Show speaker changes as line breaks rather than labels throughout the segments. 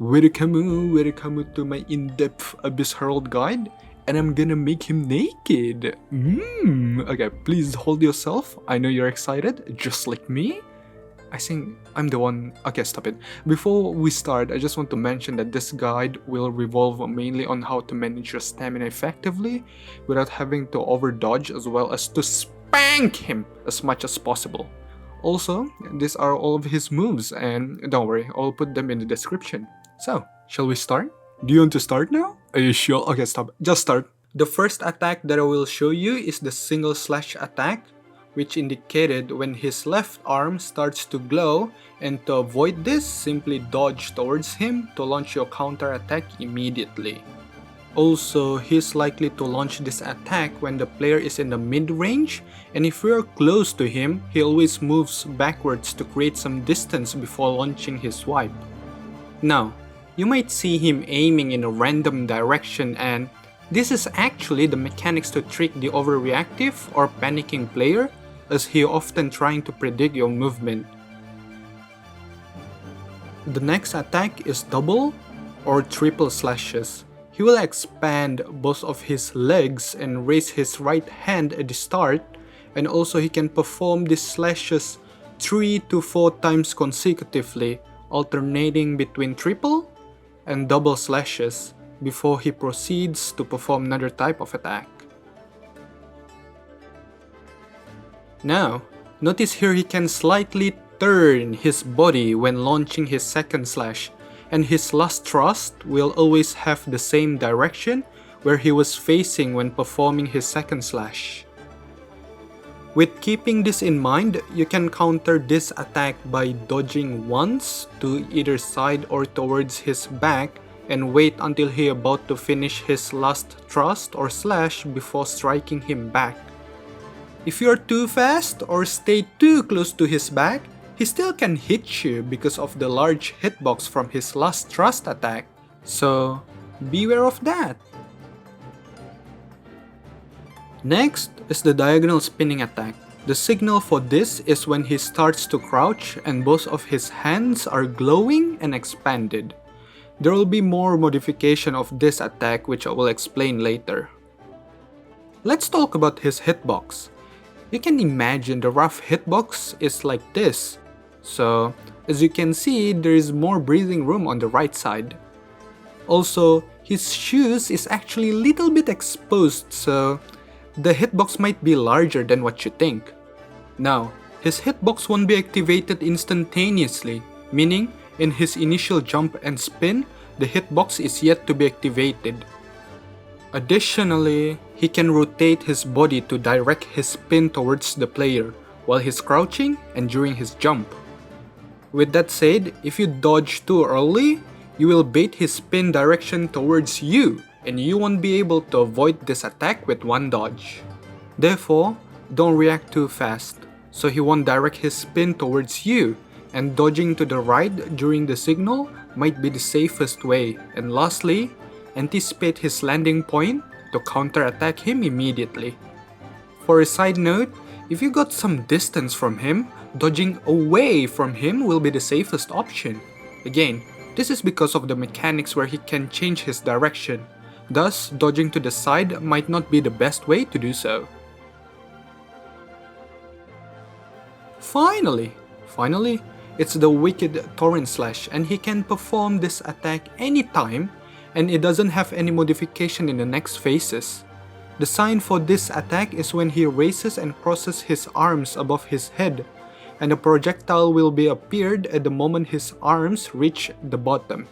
Welcome to my in-depth Abyss Herald guide, and I'm gonna make him naked. Okay, please hold yourself. I know you're excited, just like me. I think I'm the one. Okay, stop it. Before we start, I just want to mention that this guide will revolve mainly on how to manage your stamina effectively without having to overdodge, as well as to spank him as much as possible. Also, these are all of his moves, and don't worry, I'll put them in the description. So, shall we start? Do you want to start now? Are you sure? Okay, stop. Just start. The first attack that I will show you is the single slash attack, which indicated when his left arm starts to glow, and to avoid this, simply dodge towards him to launch your counter attack immediately. Also, he's likely to launch this attack when the player is in the mid-range, and if we are close to him, he always moves backwards to create some distance before launching his swipe. Now, you might see him aiming in a random direction, and this is actually the mechanics to trick the overreactive or panicking player, as he often trying to predict your movement. The next attack is double or triple slashes. He will expand both of his legs and raise his right hand at the start, and also he can perform these slashes 3 to 4 times consecutively, alternating between triple and double slashes before he proceeds to perform another type of attack. Now, notice here he can slightly turn his body when launching his second slash, and his last thrust will always have the same direction where he was facing when performing his second slash. With keeping this in mind, you can counter this attack by dodging once to either side or towards his back and wait until he about to finish his last thrust or slash before striking him back. If you are too fast or stay too close to his back, he still can hit you because of the large hitbox from his last thrust attack, so beware of that. Next is the diagonal spinning attack. The signal for this is when he starts to crouch and both of his hands are glowing and expanded. There will be more modification of this attack, which I will explain later. Let's talk about his hitbox. You can imagine the rough hitbox is like this. So, as you can see, there is more breathing room on the right side. Also, his shoes is actually a little bit exposed, so the hitbox might be larger than what you think. Now, his hitbox won't be activated instantaneously, meaning in his initial jump and spin, the hitbox is yet to be activated. Additionally, he can rotate his body to direct his spin towards the player while he's crouching and during his jump. With that said, if you dodge too early, you will bait his spin direction towards you, and you won't be able to avoid this attack with one dodge. Therefore, don't react too fast, so he won't direct his spin towards you, and dodging to the right during the signal might be the safest way. And lastly, anticipate his landing point to counter-attack him immediately. For a side note, if you got some distance from him, dodging away from him will be the safest option. Again, this is because of the mechanics where he can change his direction. Thus, dodging to the side might not be the best way to do so. Finally, it's the wicked torrent slash, and he can perform this attack anytime, and it doesn't have any modification in the next phases. The sign for this attack is when he raises and crosses his arms above his head, and the projectile will be appeared at the moment his arms reach the bottom.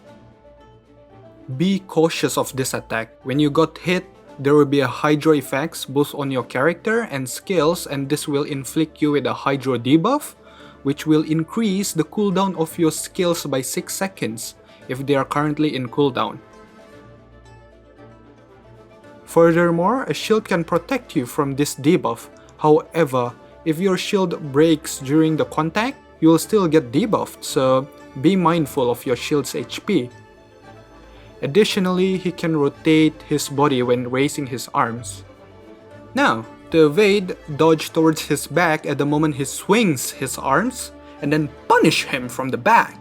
Be cautious of this attack. When you got hit, there will be a Hydro effects both on your character and skills, and this will inflict you with a Hydro debuff, which will increase the cooldown of your skills by 6 seconds if they are currently in cooldown. Furthermore, a shield can protect you from this debuff. However, if your shield breaks during the contact, you will still get debuffed, so be mindful of your shield's HP. Additionally, he can rotate his body when raising his arms. Now, to evade, dodge towards his back at the moment he swings his arms, and then punish him from the back.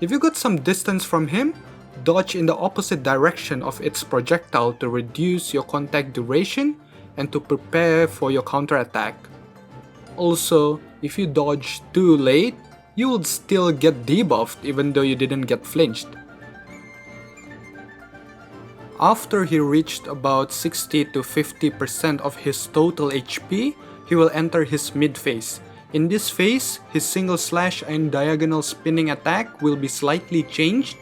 If you got some distance from him, dodge in the opposite direction of its projectile to reduce your contact duration and to prepare for your counterattack. Also, if you dodge too late, you would still get debuffed even though you didn't get flinched. After he reached about 60 to 50% of his total HP, he will enter his mid phase. In this phase, his single slash and diagonal spinning attack will be slightly changed,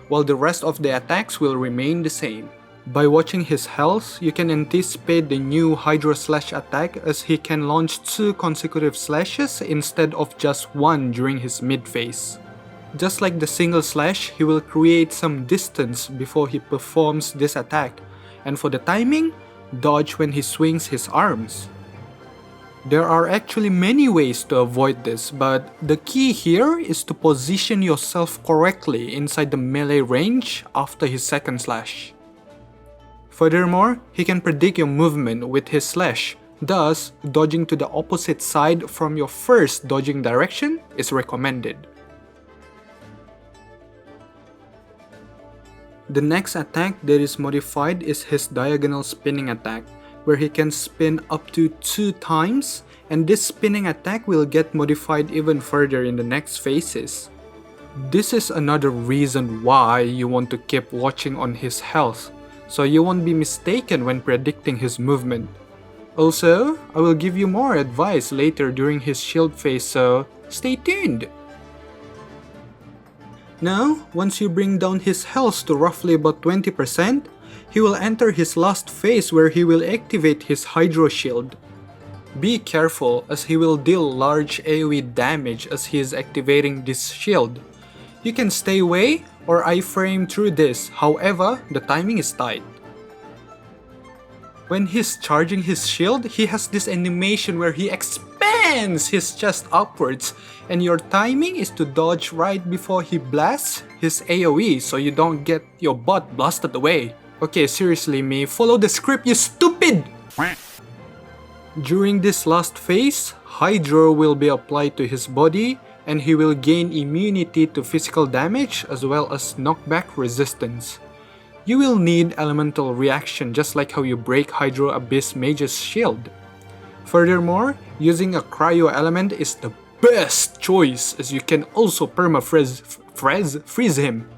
while the rest of the attacks will remain the same. By watching his health, you can anticipate the new Hydro slash attack as he can launch 2 consecutive slashes instead of just 1 during his mid phase. Just like the single slash, he will create some distance before he performs this attack, and for the timing, dodge when he swings his arms. There are actually many ways to avoid this, but the key here is to position yourself correctly inside the melee range after his second slash. Furthermore, he can predict your movement with his slash, thus dodging to the opposite side from your first dodging direction is recommended. The next attack that is modified is his diagonal spinning attack, where he can spin up to 2 times, and this spinning attack will get modified even further in the next phases. This is another reason why you want to keep watching on his health, so you won't be mistaken when predicting his movement. Also, I will give you more advice later during his shield phase, so stay tuned! Now, once you bring down his health to roughly about 20%, he will enter his last phase where he will activate his Hydro Shield. Be careful as he will deal large AoE damage as he is activating this shield. You can stay away or iframe through this, however, the timing is tight. When he's charging his shield, he has this animation where he expands his chest upwards, and your timing is to dodge right before he blasts his AoE so you don't get your butt blasted away. Okay, seriously me, follow the script, you stupid! During this last phase, Hydro will be applied to his body and he will gain immunity to physical damage as well as knockback resistance. You will need elemental reaction just like how you break Hydro Abyss Mage's shield. Furthermore, using a cryo element is the best choice as you can also freeze him.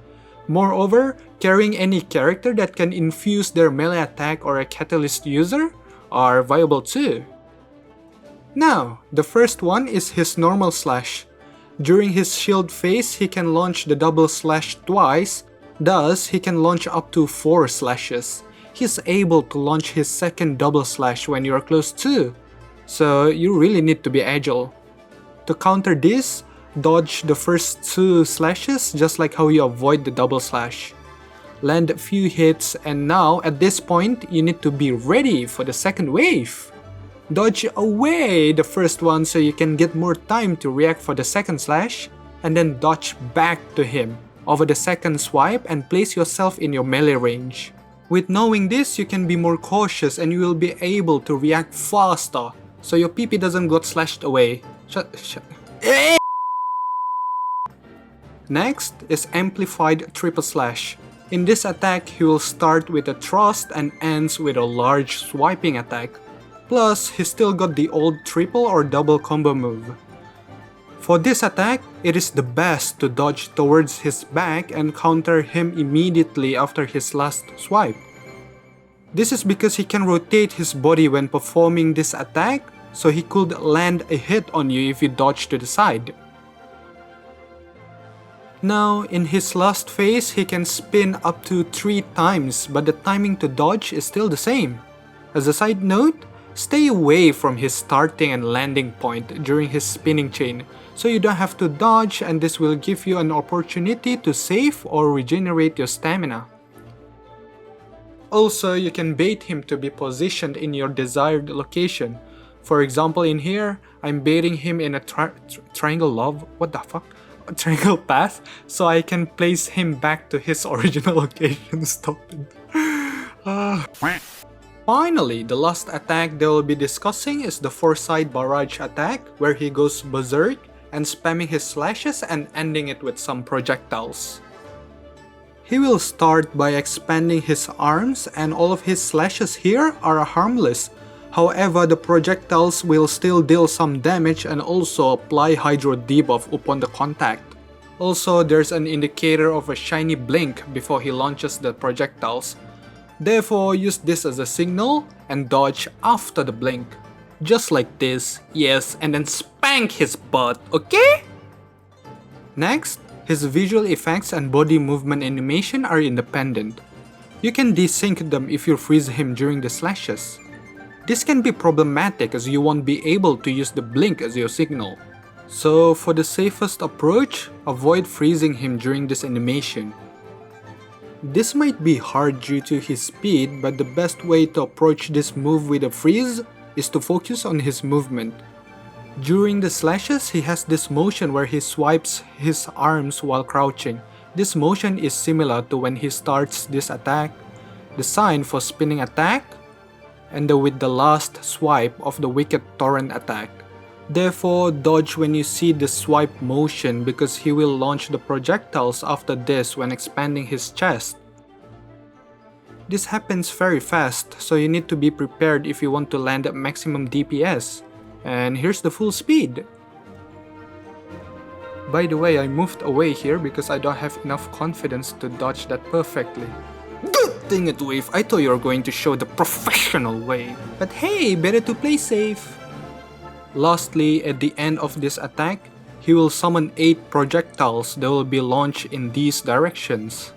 Moreover, carrying any character that can infuse their melee attack or a catalyst user are viable too. Now, the first one is his normal slash. During his shield phase, he can launch the double slash twice, thus he can launch up to 4 slashes. He's able to launch his second double slash when you are close too, so you really need to be agile. To counter this, dodge the first 2 slashes just like how you avoid the double slash. Land a few hits, and now at this point you need to be ready for the second wave. Dodge away the first one so you can get more time to react for the second slash, and then dodge back to him over the second swipe and place yourself in your melee range. With knowing this, you can be more cautious and you will be able to react faster so your PP doesn't get slashed away. Next is Amplified Triple Slash. In this attack, he will start with a thrust and ends with a large swiping attack. Plus, he still got the old triple or double combo move. For this attack, it is the best to dodge towards his back and counter him immediately after his last swipe. This is because he can rotate his body when performing this attack, so he could land a hit on you if you dodge to the side. Now, in his last phase, he can spin up to 3 times, but the timing to dodge is still the same. As a side note, stay away from his starting and landing point during his spinning chain, so you don't have to dodge, and this will give you an opportunity to save or regenerate your stamina. Also, you can bait him to be positioned in your desired location. For example, in here, I'm baiting him in a triangle path, so I can place him back to his original location. Stop it. Finally, the last attack they will be discussing is the Foresight Barrage attack, where he goes berserk and spamming his slashes and ending it with some projectiles. He will start by expanding his arms, and all of his slashes here are harmless. However, the projectiles will still deal some damage and also apply Hydro debuff upon the contact. Also, there's an indicator of a shiny blink before he launches the projectiles. Therefore, use this as a signal and dodge after the blink. Just like this, yes, and then spank his butt, okay? Next, his visual effects and body movement animation are independent. You can desync them if you freeze him during the slashes. This can be problematic as you won't be able to use the blink as your signal. So for the safest approach, avoid freezing him during this animation. This might be hard due to his speed, but the best way to approach this move with a freeze is to focus on his movement. During the slashes, he has this motion where he swipes his arms while crouching. This motion is similar to when he starts this attack, the sign for spinning attack, and with the last swipe of the wicked torrent attack. Therefore, dodge when you see the swipe motion because he will launch the projectiles after this when expanding his chest. This happens very fast, so you need to be prepared if you want to land at maximum DPS. And here's the full speed. By the way, I moved away here because I don't have enough confidence to dodge that perfectly. Good thing it, Wave. I thought you were going to show the professional way. But hey, better to play safe. Lastly, at the end of this attack, he will summon 8 projectiles that will be launched in these directions.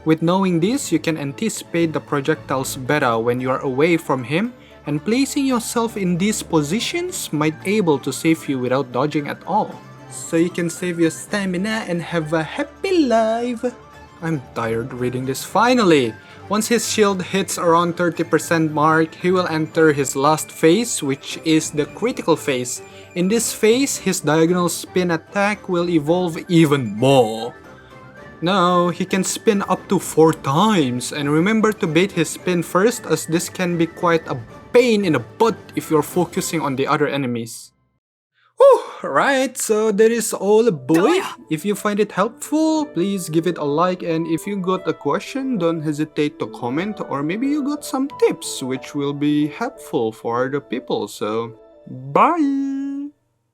With knowing this, you can anticipate the projectiles better when you are away from him, and placing yourself in these positions might able to save you without dodging at all. So you can save your stamina and have a happy life. I'm tired reading this. Finally! Once his shield hits around 30% mark, he will enter his last phase, which is the critical phase. In this phase, his diagonal spin attack will evolve even more. Now, he can spin up to 4 times, and remember to bait his spin first as this can be quite a pain in the butt if you're focusing on the other enemies. Right, so that is all, boy. If you find it helpful, please give it a like, and if you got a question, don't hesitate to comment, or maybe you got some tips which will be helpful for other people. So, bye!